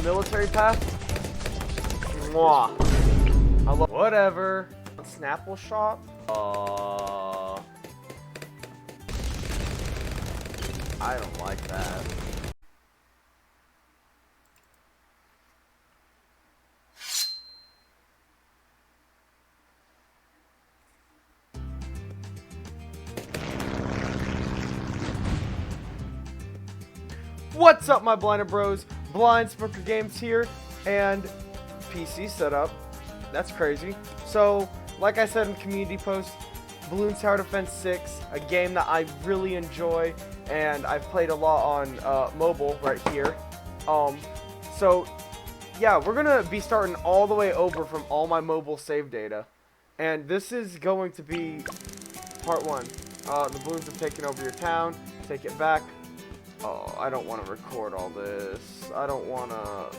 the military path. Mwah. I love whatever. Snapple shop. I don't like that. What's up, my Blinded Bros? Blind Smoker Games here, and PC setup. That's crazy. So, like I said in community post, Balloons Tower Defense 6, a game that I really enjoy, and I've played a lot on mobile right here. So, yeah, we're gonna be starting all the way over from all my mobile save data, and this is going to be part 1. The balloons have taken over your town. Take it back. Oh, I don't want to record all this. I don't want to...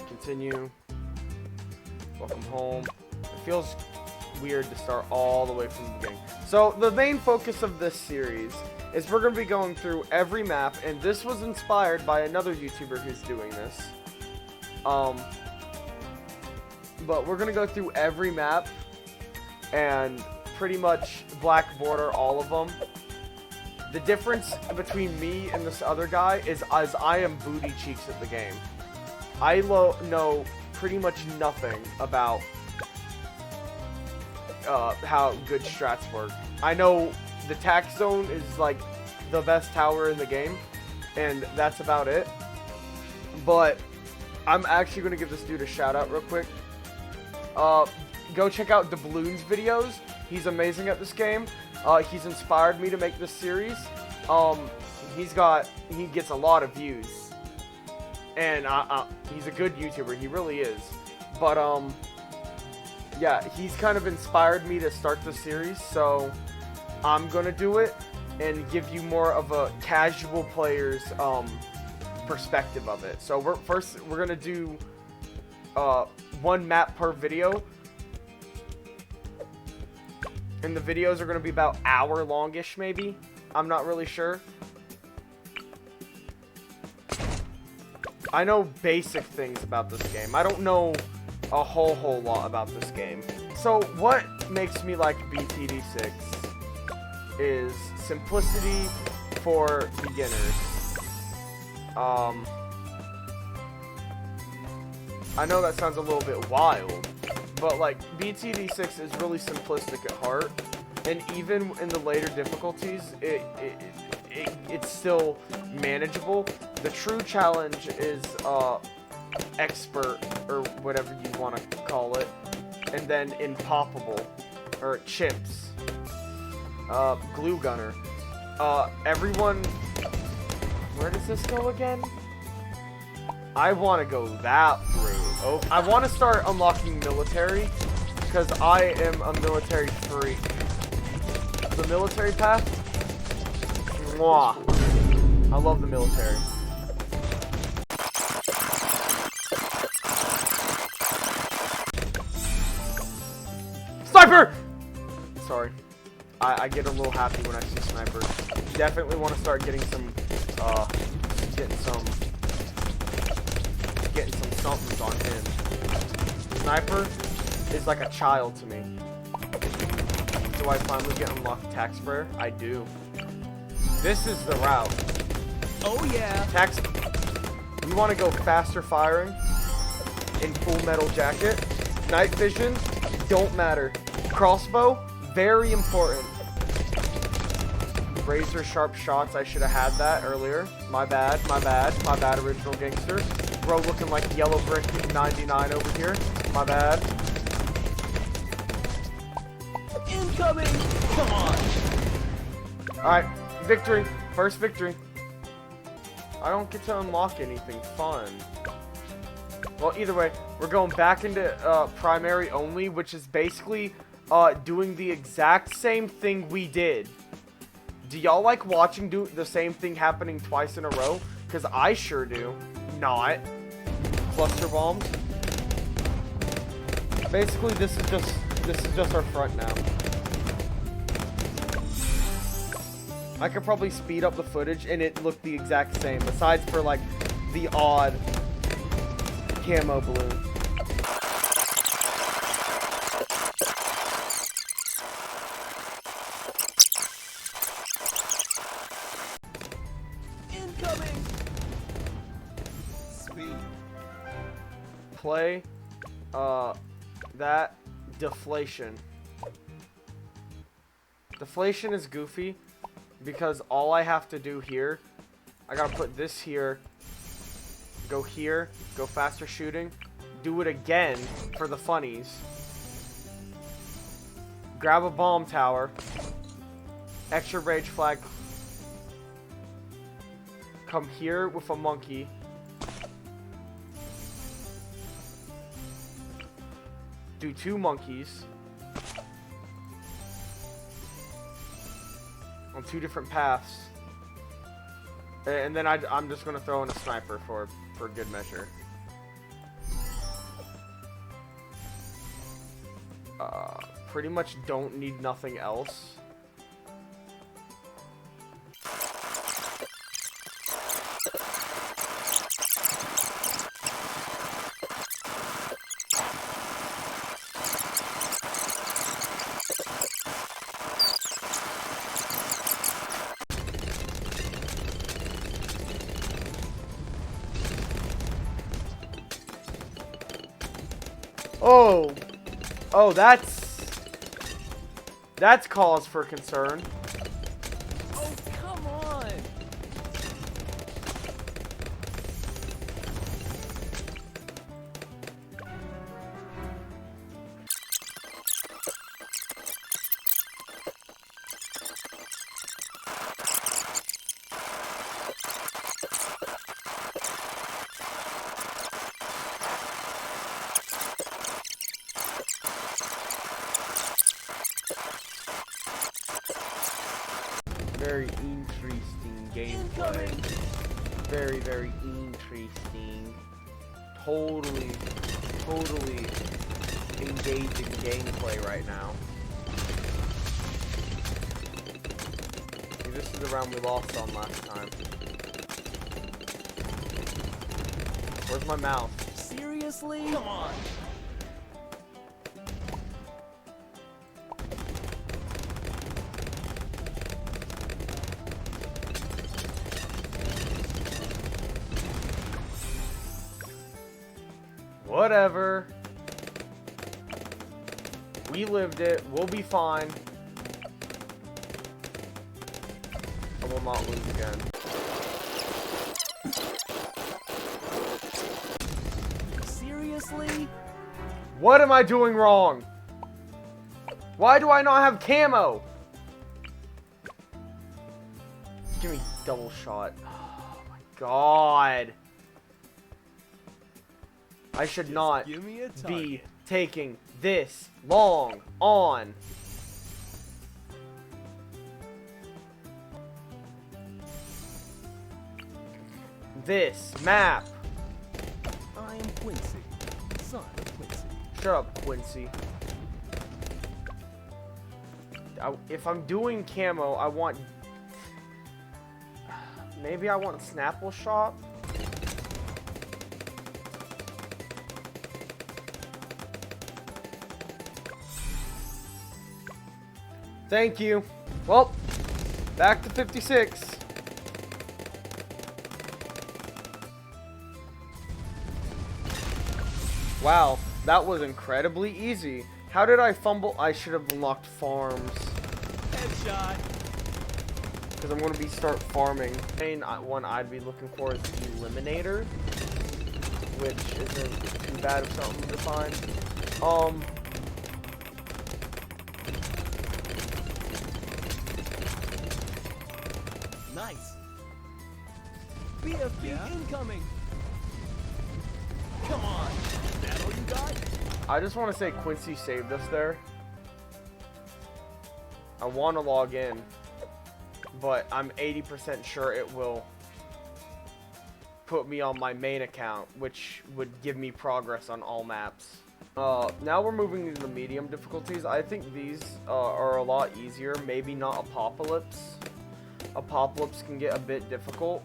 Continue. Welcome home. It feels weird to start all the way from the beginning. So, the main focus of this series is we're going to be going through every map, and this was inspired by another YouTuber who's doing this. But we're going to go through every map and pretty much black border all of them. The difference between me and this other guy is as I am booty cheeks at the game. I know pretty much nothing about how good strats work. I know the tax zone is like the best tower in the game, and that's about it. But I'm actually going to give this dude a shout out real quick. Go check out the Balloons videos. He's amazing at this game. He's inspired me to make this series. He gets a lot of views, and he's a good YouTuber. He really is. But yeah, he's kind of inspired me to start the series. So I'm gonna do it and give you more of a casual player's perspective of it. So we're gonna do one map per video, and the videos are going to be about hour longish, maybe. I'm not really sure. I know basic things about this game. I don't know a whole lot about this game. So what makes me like BTD6 is simplicity for beginners. I know that sounds a little bit wild, but like BTD6 is really simplistic at heart, and even in the later difficulties, it's still manageable. The true challenge is expert, or whatever you want to call it, and then impoppable, or chimps, glue gunner. Everyone, where does this go again? I want to go that route. Oh, I want to start unlocking military, because I am a military freak. The military path? Mwah. I love the military. Sniper! Sorry. I get a little happy when I see snipers. Definitely want to start getting some, somethings on him. Sniper is like a child to me. Do I finally get unlocked tax sprayer? I do. This is the route. Oh yeah. Tax. We want to go faster firing in full metal jacket. Night vision, don't matter. Crossbow, very important. Razor sharp shots, I should have had that earlier. My bad, original gangster. Bro looking like yellow brick 99 over here. My bad. Incoming! Come on! Alright, victory. First victory. I don't get to unlock anything fun. Well, either way, we're going back into primary only, which is basically doing the exact same thing we did. Do y'all like watching the same thing happening twice in a row? Because I sure do. Not. Cluster bombs. Basically, this is just this is just our front now. I could probably speed up the footage and it looked the exact same, besides for like the odd camo balloon. Incoming. Sweet. Play that deflation. Deflation is goofy because all I have to do here, I gotta put this here, go faster shooting, do it again for the funnies, grab a bomb tower, extra rage flag, come here with a monkey, do 2 monkeys on 2 different paths, and then I'm just gonna throw in a sniper for good measure. Pretty much don't need nothing else. Oh, that's cause for concern. Oh, come on. Very interesting gameplay. Very, very interesting. Totally engaging gameplay right now. See, this is the round we lost on last time. Where's my mouse? Seriously? Come on. Whatever. We lived it. We'll be fine. I will not lose again. Seriously? What am I doing wrong? Why do I not have camo? Give me double shot. Oh my god. I should not be taking this long on. This map. I am Quincy, son of Quincy. Shut up, Quincy. If I'm doing camo, I want... Maybe I want Snapple Shop? Thank you. Well, back to 56. Wow, that was incredibly easy. How did I fumble? I should have unlocked farms. Headshot. Because I'm going to start farming. The main one I'd be looking for is Eliminator, which isn't too bad of something to find. Nice. BFB incoming. Come on. Is that all you got? I just want to say Quincy saved us there. I want to log in, but I'm 80% sure it will put me on my main account, which would give me progress on all maps. Now we're moving into the medium difficulties. I think these are a lot easier. Maybe not Apocalypse. Apocalypse can get a bit difficult.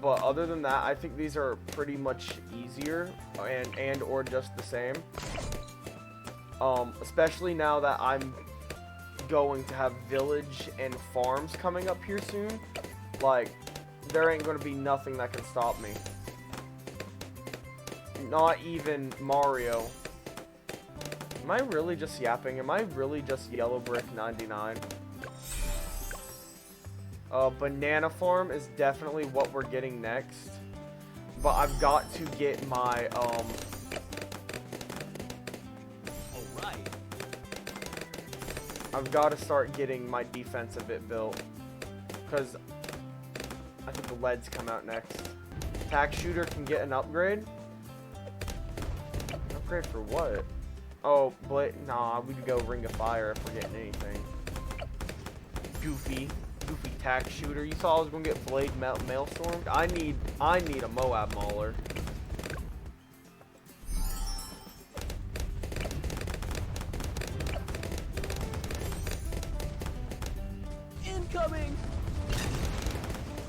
But other than that, I think these are pretty much easier and or just the same. Especially now that I'm going to have village and farms coming up here soon. Like, there ain't going to be nothing that can stop me. Not even Mario. Am I really just yapping? Am I really just Yellow Brick 99? Banana Farm is definitely what we're getting next. But I've got to get my, Alright. I've got to start getting my defensive bit built. Because I think the leads come out next. Tack Shooter can get an upgrade. Upgrade for what? Oh, nah, we'd go Ring of Fire if we're getting anything. Goofy Tack Shooter. You thought I was gonna get Blade Maelstrom? I need a Moab Mauler. Incoming.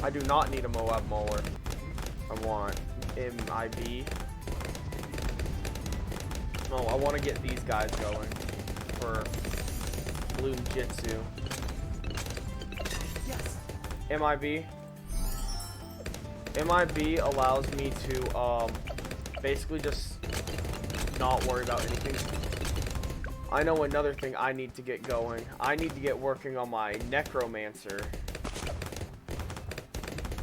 I do not need a Moab Mauler. I want MIB. No, I want to get these guys going for Bloom Jitsu. Yes. MIB. MIB allows me to basically just not worry about anything. I know another thing I need to get going. I need to get working on my Necromancer.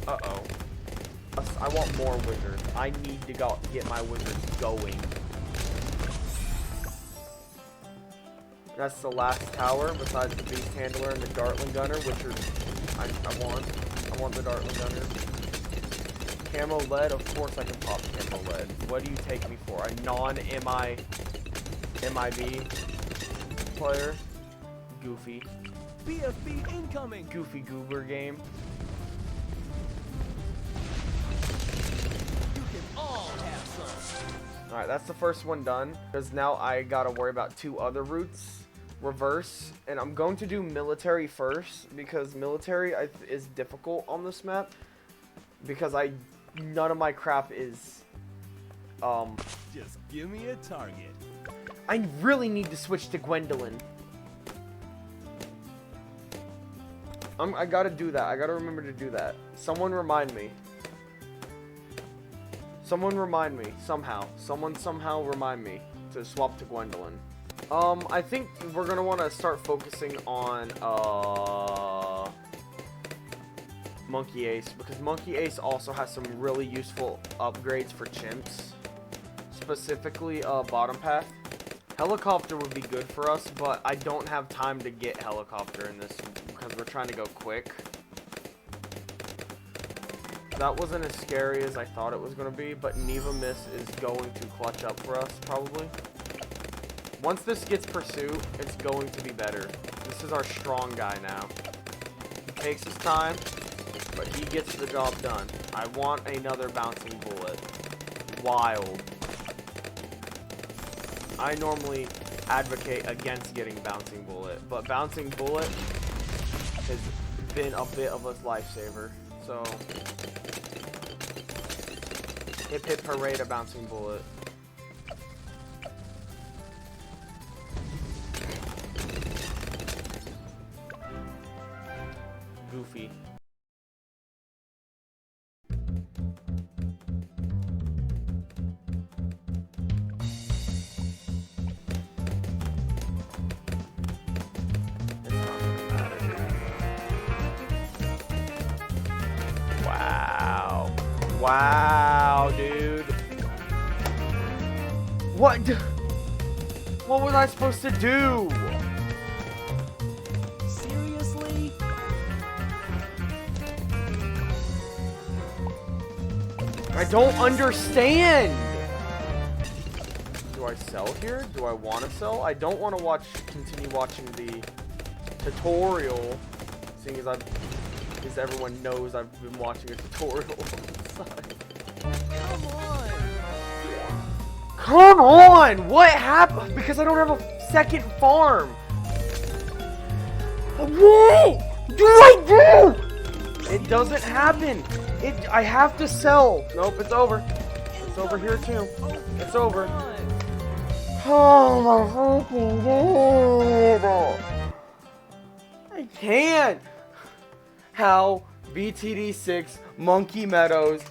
Uh-oh. I want more wizards. I need to get my wizards going. That's the last tower, besides the Beast Handler and the Dartling Gunner, which are, I want the Dartling Gunner. Camo lead, of course I can pop camo lead. What do you take me for? A non-MIB player? Goofy. BFB incoming. Goofy goober game. You can all have some. Alright, that's the first one done. Because now I gotta worry about two other routes. Reverse. And I'm going to do military first. Because military is difficult on this map. Because none of my crap is... Just give me a target. I really need to switch to Gwendolyn. I gotta do that. I gotta remember to do that. Someone remind me. Someone remind me. Somehow. Someone somehow remind me to swap to Gwendolyn. I think we're gonna want to start focusing on, Monkey Ace. Because Monkey Ace also has some really useful upgrades for chimps. Specifically, bottom path. Helicopter would be good for us, but I don't have time to get helicopter in this because we're trying to go quick. That wasn't as scary as I thought it was going to be, but Neva Miss is going to clutch up for us, probably. Once this gets pursuit, it's going to be better. This is our strong guy now. He takes his time, but he gets the job done. I want another bouncing bullet. Wild. I normally advocate against getting Bouncing Bullet, but Bouncing Bullet has been a bit of a lifesaver. So, hip hip hooray to Bouncing Bullet. Goofy. Wow, dude. What? What was I supposed to do? Seriously? I don't understand. Do I sell here? Do I want to sell? I don't want to continue watching the tutorial, seeing as everyone knows I've been watching a tutorial on the side. Come on! Come on! What happened? Because I don't have a second farm. What do I do? It doesn't happen. I have to sell. Nope, it's over. It's over here too. It's over. Oh my fucking god. I can't. How BTD6 Monkey Meadows.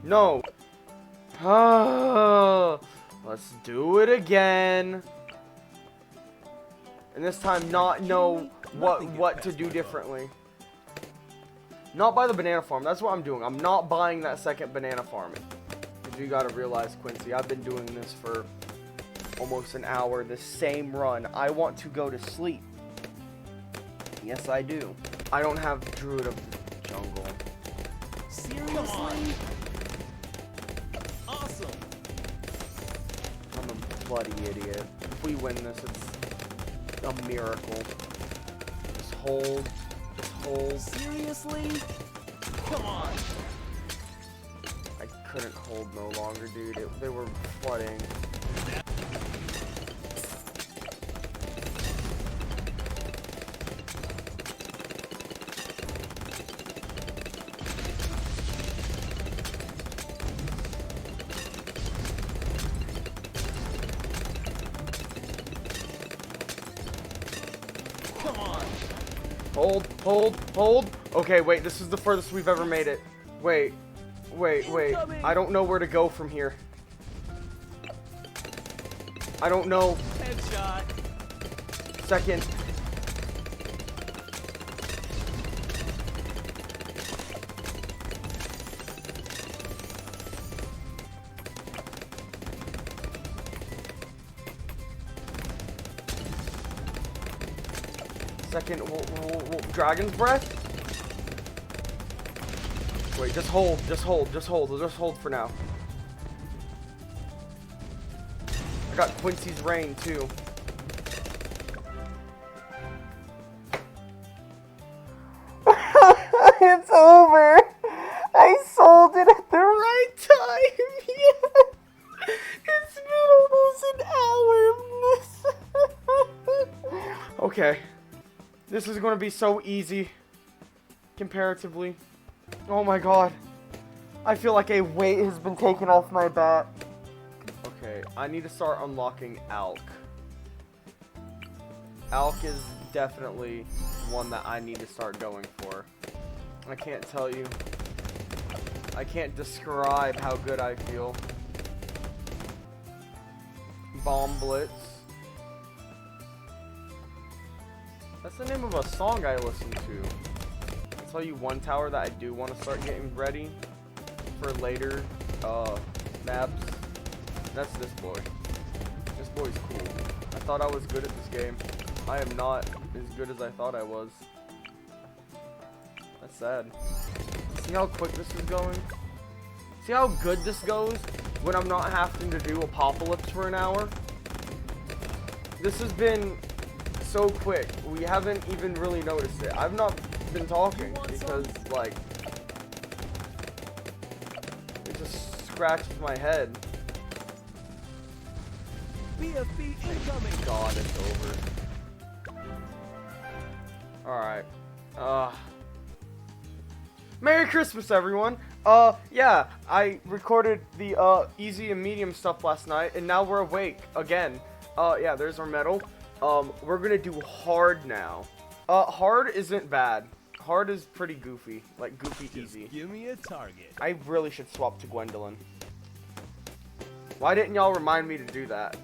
No. Let's do it again. And this time not know what to do differently. Not buy the banana farm. That's what I'm doing. I'm not buying that second banana farm. Because you gotta realize, Quincy, I've been doing this for almost an hour. The same run. I want to go to sleep. Yes, I do. I don't have Druid of the Jungle. Seriously? Awesome. I'm a bloody idiot. If we win this, it's a miracle. Just hold. Just hold. Seriously? Come on. I couldn't hold no longer, dude. They were flooding. Hold. Okay, wait, this is the furthest we've ever made it. Wait. I don't know where to go from here. I don't know. Headshot. Second. Second, Dragon's Breath? Wait, just hold for now. I got Quincy's Rain, too. It's over! I sold it at the right time! Yeah! It's been almost an hour! Okay. This is going to be so easy, comparatively. Oh my god. I feel like a weight has been taken off my back. Okay, I need to start unlocking Alk. Alk is definitely one that I need to start going for. I can't tell you. I can't describe how good I feel. Bomb Blitz. That's the name of a song I listen to. I'll tell you one tower that I do want to start getting ready for later maps. That's this boy. This boy's cool. I thought I was good at this game. I am not as good as I thought I was. That's sad. See how quick this is going? See how good this goes when I'm not having to do Apocalypse for an hour? This has been so quick. We haven't even really noticed it. I've not been talking because, like, it just scratches my head. BFB incoming. God, it's over. Alright. Merry Christmas, everyone. Yeah, I recorded the, easy and medium stuff last night, and now we're awake again. Yeah, there's our medal. We're gonna do hard now. Hard isn't bad. Hard is pretty goofy. Like, goofy easy. Give me a target. I really should swap to Gwendolyn. Why didn't y'all remind me to do that?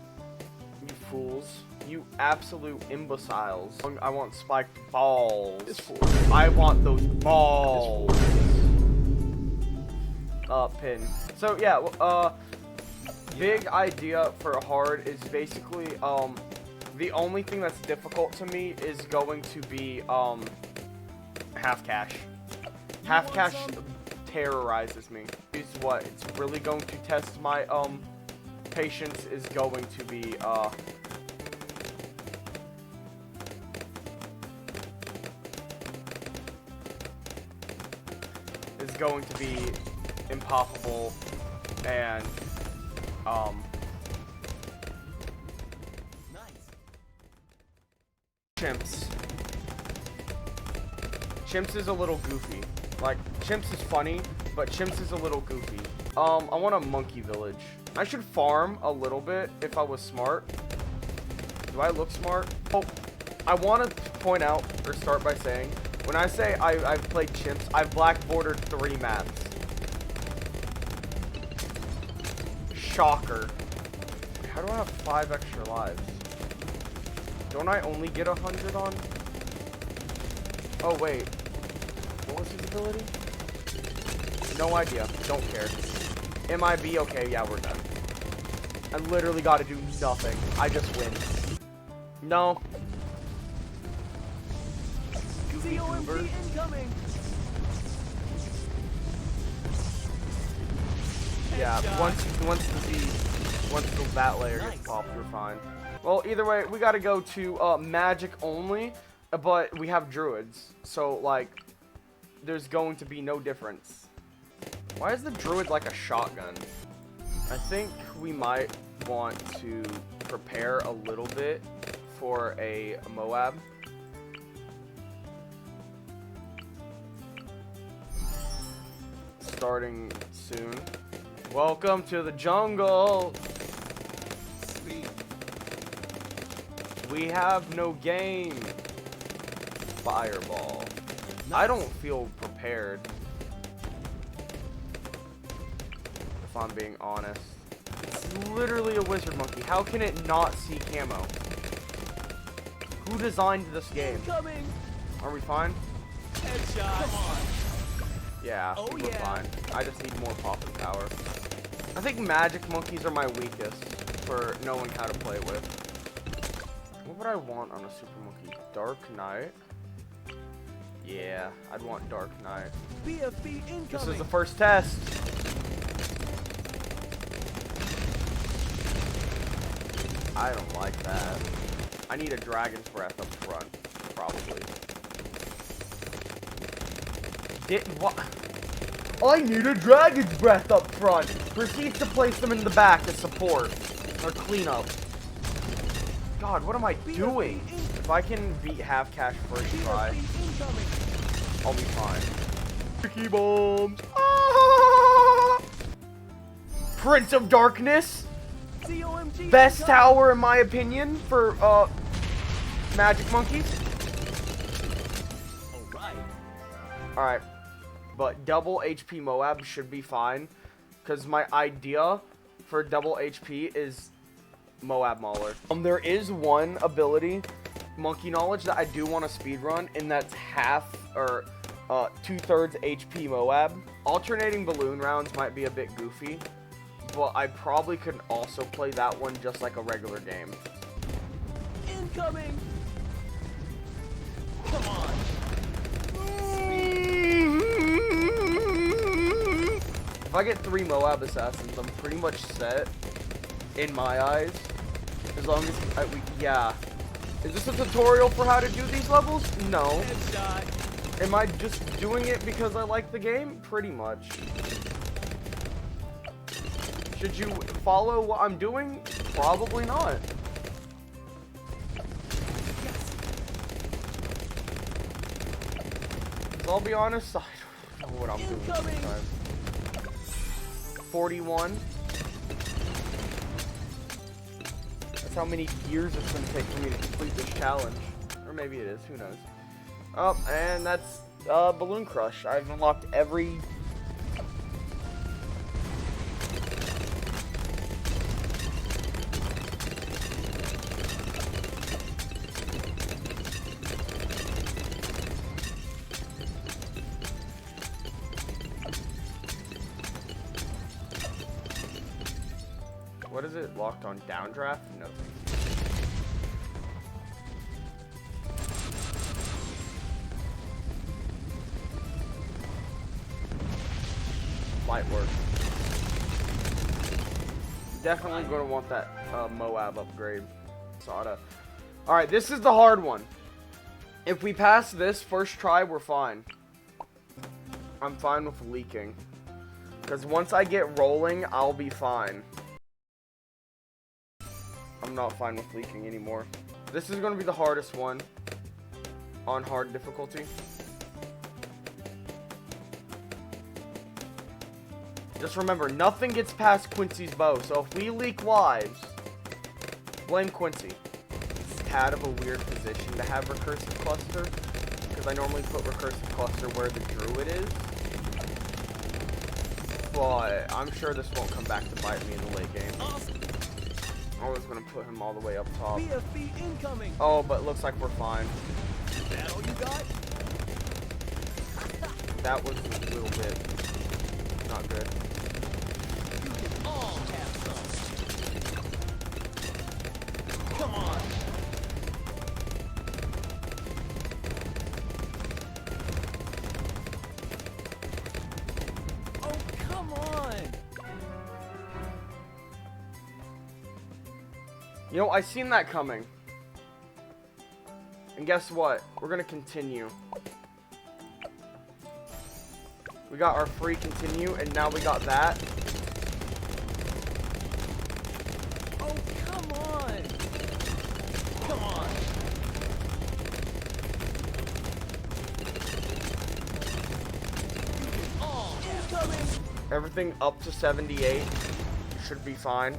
You fools. You absolute imbeciles. I want spiked balls. I want those balls. Pin. So, yeah, big idea for hard is basically, the only thing that's difficult to me is going to be, half cash. Half cash terrorizes me. Is what it's really going to test my, patience is going to be, impossible, and Nice. Chimps. Chimps is a little goofy. Like, Chimps is funny, but Chimps is a little goofy. I want a monkey village. I should farm a little bit if I was smart. Do I look smart? Oh, I want to point out, or start by saying, when I say I've played Chimps, I've black bordered 3 maps. Shocker. How do I have 5 extra lives? Don't I only get 100 on? Oh, wait. What was his ability? No idea. Don't care. MIB? Okay, yeah, we're done. I literally got to do nothing. I just win. No. Goofy goober. Incoming. Yeah, Headshot. once that layer gets popped, we're fine. Well, either way, we gotta go to magic only, but we have druids, so like, there's going to be no difference. Why is the druid like a shotgun? I think we might want to prepare a little bit for a Moab. Starting soon. Welcome to the jungle. Sweet. We have no game. Fireball. I don't feel prepared. If I'm being honest. It's literally a wizard monkey. How can it not see camo? Who designed this game? Incoming. Are we fine? Headshot. Come on. Yeah, Oh, we're yeah. fine. I just need more popping power. I think magic monkeys are my weakest for knowing how to play with. What would I want on a super monkey? Dark Knight? Yeah, I'd want Dark Knight. BFB incoming. This is the first test. I don't like that. I need a Dragon's Breath up front, probably. What? I need a Dragon's Breath up front. Proceed to place them in the back as support or cleanup. God, what am I doing? If I can beat half cash first try, I'll be fine. Tricky bombs. Ah! Prince of Darkness. COMG Best incoming. tower in my opinion for magic monkeys. Alright. Alright. But double HP Moab should be fine. Because my idea for double HP is Moab Mauler. There is one ability, Monkey Knowledge, that I do want to speedrun, and that's half or 2/3 HP Moab. Alternating balloon rounds might be a bit goofy, but I probably could also play that one just like a regular game. Incoming. Come on. If I get 3 Moab Assassins, I'm pretty much set, in my eyes. As long as, yeah. Is this a tutorial for how to do these levels? No. Headshot. Am I just doing it because I like the game? Pretty much. Should you follow what I'm doing? Probably not. So I'll be honest, I don't know what I'm doing this Incoming. time. 41. That's how many years it's going to take for me to complete this challenge. Or maybe it is, who knows. Oh, and that's Balloon Crush. I've unlocked every... What is it? Locked on downdraft? No. Light work. Definitely going to want that Moab upgrade. Sada. Alright, this is the hard one. If we pass this first try, we're fine. I'm fine with leaking. Because once I get rolling, I'll be fine. I'm not fine with leaking anymore. This is going to be the hardest one on hard difficulty. Just remember, nothing gets past Quincy's bow. So if we leak lives, blame Quincy. It's a tad of a weird position to have recursive cluster, because I normally put recursive cluster where the druid is. But I'm sure this won't come back to bite me in the late game. I was gonna put him all the way up top. BFB incoming. Oh, but it looks like we're fine. Is that all you got? That was a little bit not good. You can all have some. Come on. Oh, come on. You know, I seen that coming. And guess what? We're gonna continue. We got our free continue, and now we got that. Oh, come on. Come on. You can all incoming. Everything up to 78 should be fine.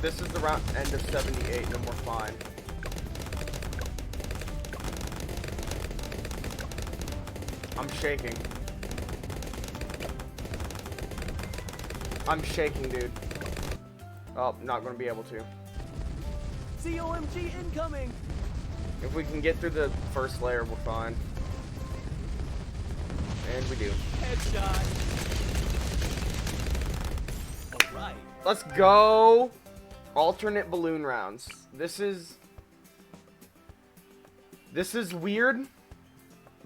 This is the round end of 78, then we're fine. I'm shaking. I'm shaking, dude. Oh, not gonna be able to. COMG incoming. If we can get through the first layer, we're fine. And we do. Headshot. All right. Let's go. Alternate balloon rounds. This is weird,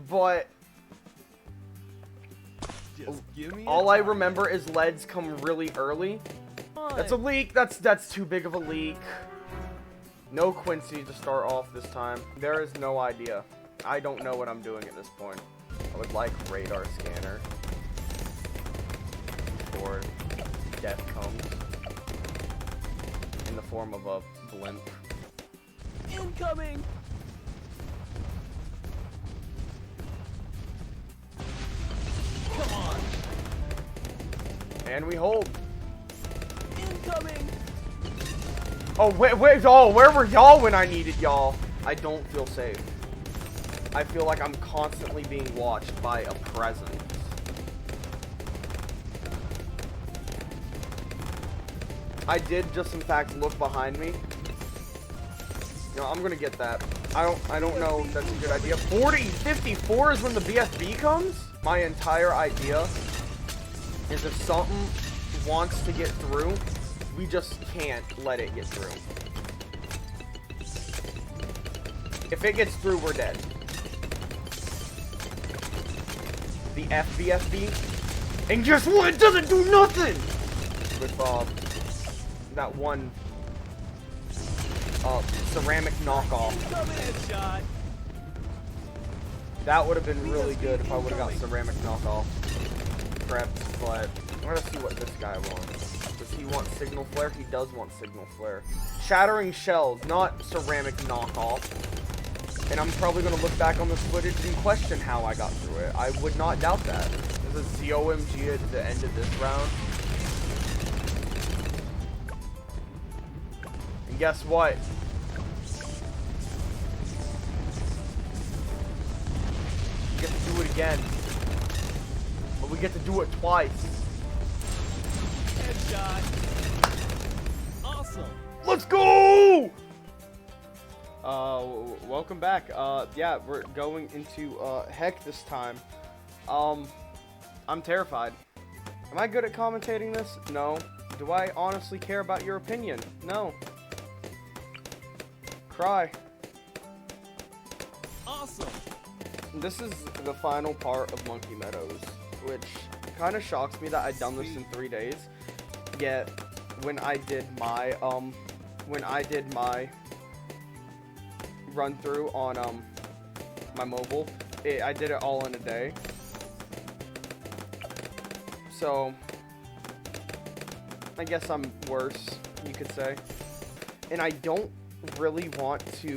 but Just give me all I remember is leads come really early. That's a leak. That's too big of a leak. No Quincy to start off this time. There is no idea. I don't know what I'm doing at this point. I would like radar scanner before death comes in the form of a blimp. Incoming. Come on. And we hold. Incoming. Oh, wait, oh, where were y'all when I needed y'all? I don't feel safe. I feel like I'm constantly being watched by a presence. I did just in fact look behind me. You know, I'm gonna get that. I don't know if that's a good idea. 54 is when the BFB comes? My entire idea is if something wants to get through, we just can't let it get through. If it gets through, we're dead. The FBFB. And guess what? It doesn't do nothing! With that one ceramic knockoff. Headshot. That would have been really good if I would have got ceramic knockoff prepped, but I'm gonna see what this guy wants. Does he want signal flare? He does want signal flare. Shattering shells, not ceramic knockoff. And I'm probably gonna look back on this footage and question how I got through it. I would not doubt that. There's a COMG at the end of this round. And guess what? We get to do it again. But we get to do it twice. Headshot. Awesome. Let's go! Welcome back. Yeah, we're going into, heck this time. I'm terrified. Am I good at commentating this? No. Do I honestly care about your opinion? No. Cry. Awesome. This is the final part of Monkey Meadows, which kind of shocks me that I'd done this in 3 days. Yet, when I did my run through on my mobile, I did it all in a day. So, I guess I'm worse, you could say. And I don't really want to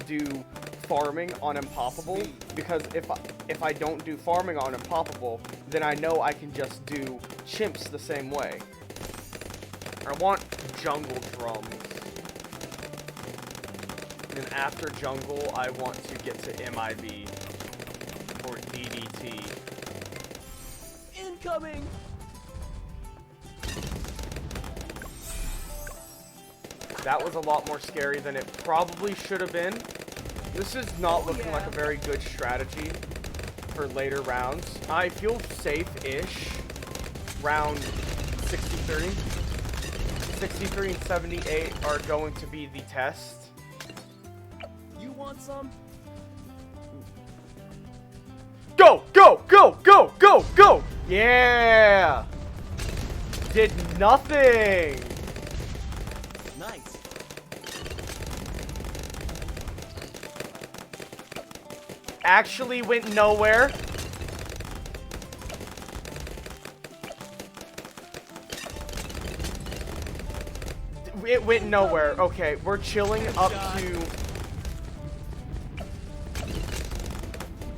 do farming on Impoppable, because if I don't do farming on Impoppable, then I know I can just do chimps the same way. I want jungle drums. And after jungle, I want to get to MIB or DDT. Incoming. That was a lot more scary than it probably should have been. This is not looking like a very good strategy for later rounds. I feel safe-ish. Round 63. 63 and 78 are going to be the test. You want some? Go, go, go, go, go, go! Yeah! Did nothing! Nice. Actually went nowhere. It went nowhere. Okay, we're chilling up to...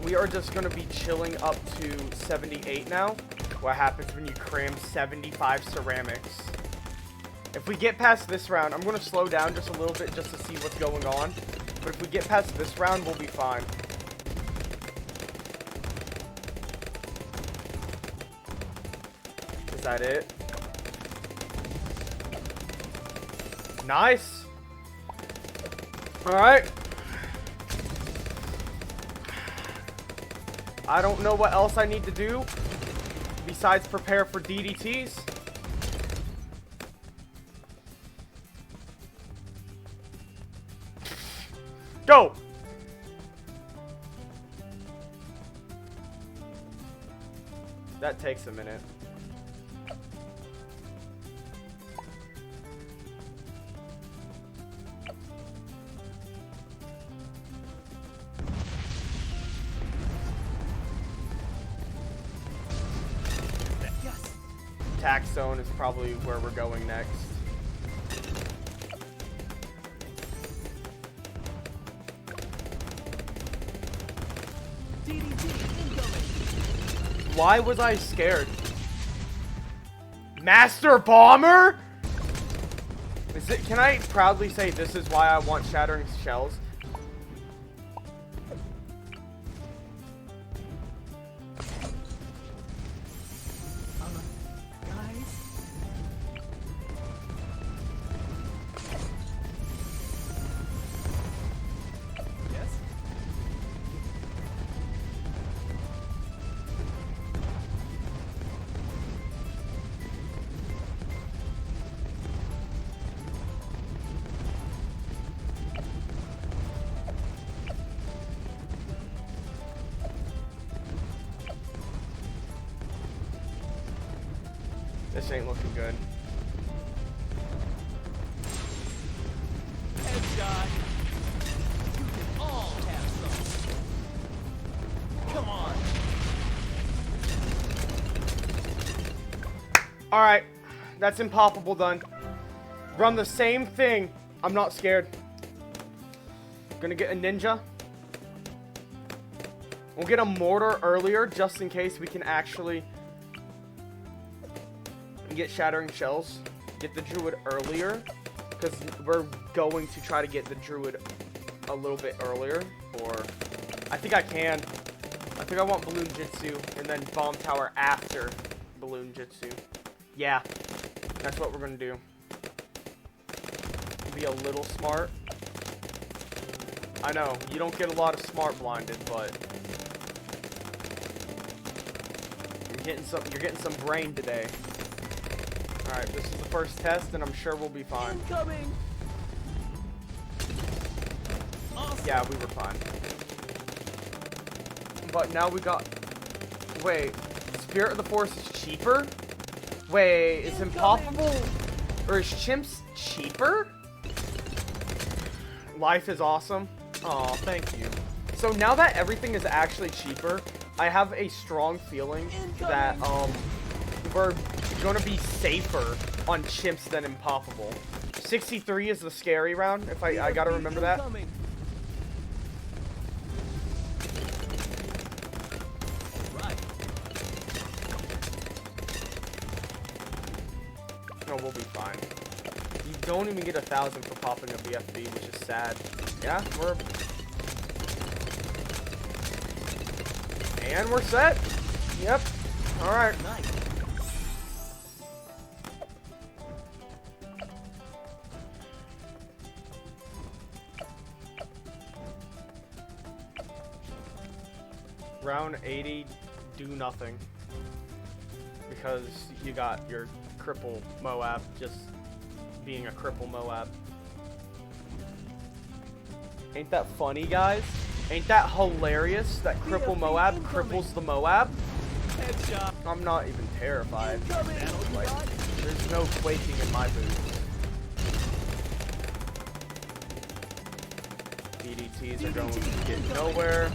We are just going to be chilling up to 78 now. What happens when you cram 75 ceramics? If we get past this round, I'm going to slow down just a little bit just to see what's going on. But if we get past this round, we'll be fine. Is that it? Nice. Alright. I don't know what else I need to do besides prepare for DDTs. Go! That takes a minute. Yes. Attack zone is probably where we're going next. DDT incoming. Why was I scared? Master Bomber? Is it? Can I proudly say this is why I want Shattering Shells? Guys. Yes. This ain't looking good. Headshot. You can all have some. Come on. Alright, that's Impoppable done. Run the same thing. I'm not scared. Gonna get a ninja. We'll get a mortar earlier just in case we can actually get Shattering Shells. Get the druid earlier, because we're going to try to get the druid a little bit earlier. Or I think I can. I think I want Balloon Jitsu and then Bomb Tower after Balloon Jitsu. Yeah, that's what we're gonna do. Be a little smart. I know, you don't get a lot of smart blinded, but You're getting some brain today. All right, this is the first test, and I'm sure we'll be fine. Incoming. Awesome. Yeah, we were fine. But now we got. Wait, Spirit of the Forest is cheaper? Wait, is Impossible or is Chimps cheaper? Life is awesome. Aw, thank you. So now that everything is actually cheaper, I have a strong feeling that we're gonna be safer on Chimps than Impossible. 63 is the scary round, if I gotta remember that. Incoming. Right. No, we'll be fine. You don't even get 1,000 for popping a BFB, which is sad. Yeah, And we're set. Yep. Alright. Nice. Round 80, do nothing. Because you got your cripple Moab just being a cripple Moab. Ain't that funny, guys? Ain't that hilarious that cripple Moab cripples the Moab? Headshot. I'm not even terrified. Incoming. Like, there's no quaking in my boots. DDTs are going to get nowhere.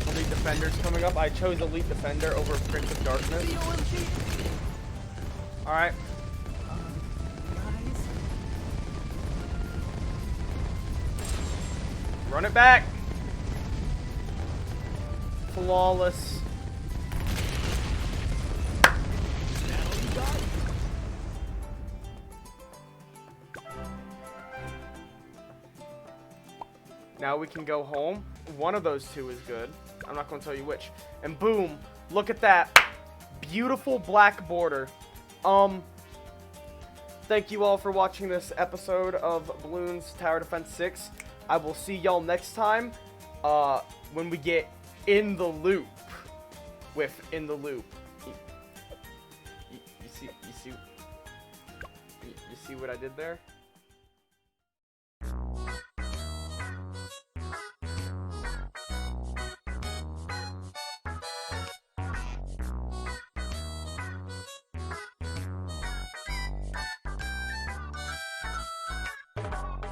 Elite Defender's coming up. I chose Elite Defender over Prince of Darkness. Alright. Nice. Run it back. Flawless. Now we can go home. One of those two is good. I'm not going to tell you which. And boom, look at that. Beautiful black border. Thank you all for watching this episode of Bloons Tower Defense 6. I will see y'all next time when we get in the loop with In the Loop. You see what I did there?